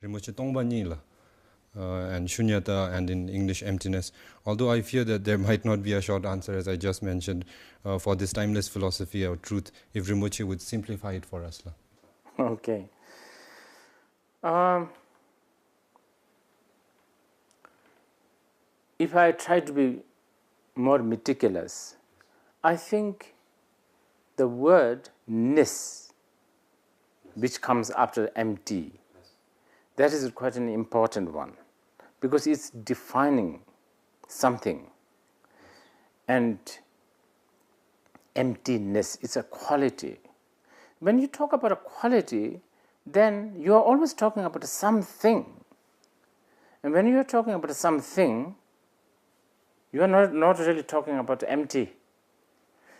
Rinpoche Tongba Nila and Shunyata, and in English Emptiness. Although I fear that there might not be a short answer, as I just mentioned, for this timeless philosophy or truth, if Rinpoche would simplify it for us. Okay. If I try to be more meticulous, I think the word ness, which comes after empty, that is quite an important one, because it's defining something. And emptiness is a quality. When you talk about a quality, then you are always talking about something. And when you are talking about something, you are not really talking about empty.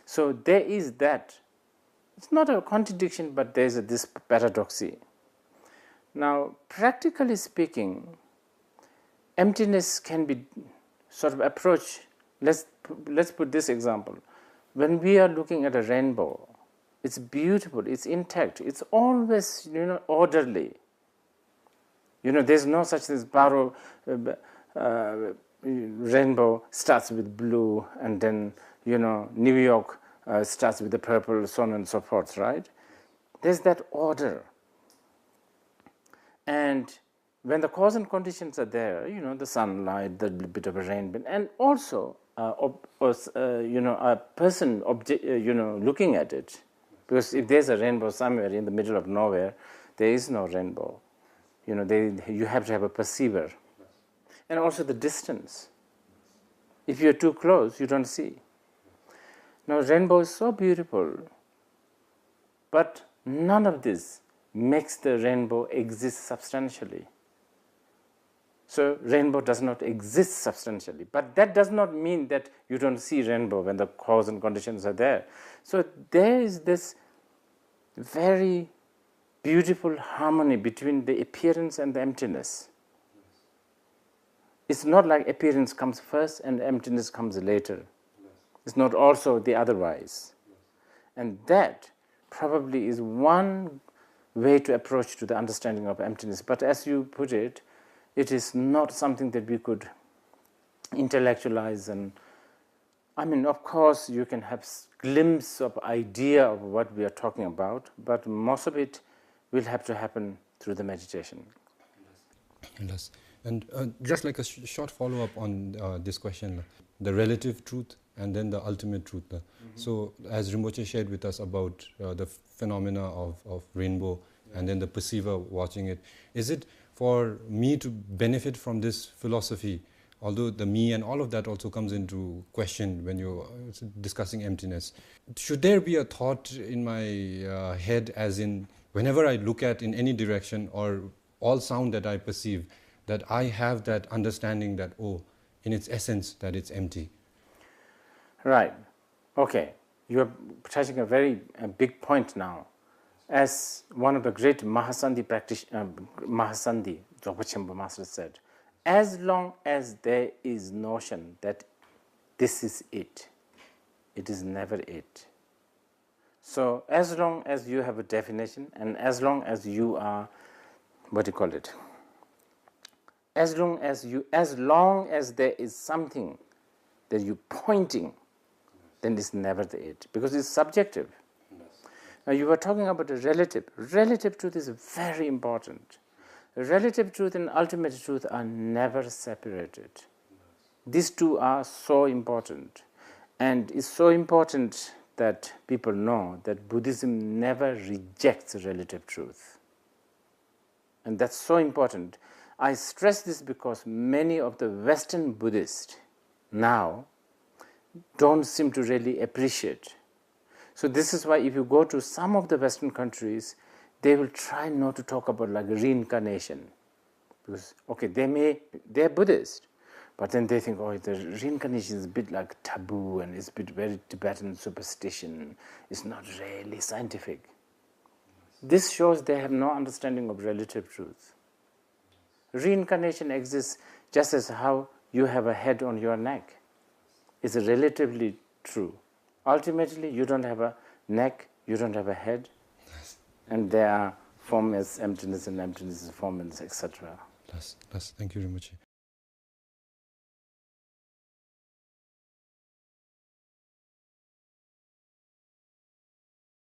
So there is that. It's not a contradiction, but there is this paradoxy. Now, practically speaking, emptiness can be sort of approached. Let's put this example. When we are looking at a rainbow, it's beautiful, it's intact, it's always orderly. There's no such thing as rainbow starts with blue, and then New York starts with the purple, so on and so forth, right? There's that order. And when the cause and conditions are there, the sunlight, the bit of a rain, and also a person looking at it, because if there's a rainbow somewhere in the middle of nowhere, there is no rainbow. You have to have a perceiver. And also the distance. If you're too close, you don't see. Now, rainbow is so beautiful, but none of this makes the rainbow exist substantially. So, rainbow does not exist substantially. But that does not mean that you don't see rainbow when the cause and conditions are there. So, there is this very beautiful harmony between the appearance and the emptiness. It's not like appearance comes first and emptiness comes later. It's not also the otherwise. And that probably is one way to approach to the understanding of emptiness. But as you put it, it is not something that we could intellectualize. And I mean, of course, you can have glimpse of idea of what we are talking about, but most of it will have to happen through the meditation. Yes. And just like a short follow-up on this question, the relative truth and then the ultimate truth. So as Rinpoche shared with us about the phenomena of rainbow and then the perceiver watching it, is it for me to benefit from this philosophy, although the me and all of that also comes into question when you're discussing emptiness, should there be a thought in my head as in whenever I look at in any direction or all sound that I perceive, that I have that understanding that, in its essence, that it's empty? Right. Okay. You're touching a very big point now. As one of the great Mahasandhi practitioners, Mahasandhi, Dzogchen Master said, as long as there is notion that this is it, it is never it. So as long as you have a definition and as long as you are, as long as there is something that you're pointing, then it's never the it, because it's subjective. Now you were talking about a relative. Relative truth is very important. Relative truth and ultimate truth are never separated. These two are so important. And it's so important that people know that Buddhism never rejects relative truth. And that's so important. I stress this because many of the Western Buddhists now don't seem to really appreciate. So this is why if you go to some of the Western countries, they will try not to talk about like reincarnation. Because, okay, they're Buddhist, but then they think, the reincarnation is a bit like taboo and it's a bit very Tibetan superstition. It's not really scientific. This shows they have no understanding of relative truth. Reincarnation exists just as how you have a head on your neck. It's relatively true. Ultimately, you don't have a neck, you don't have a head, and there are formless emptiness and emptiness is formless, etc. Thank you, Rinpoche.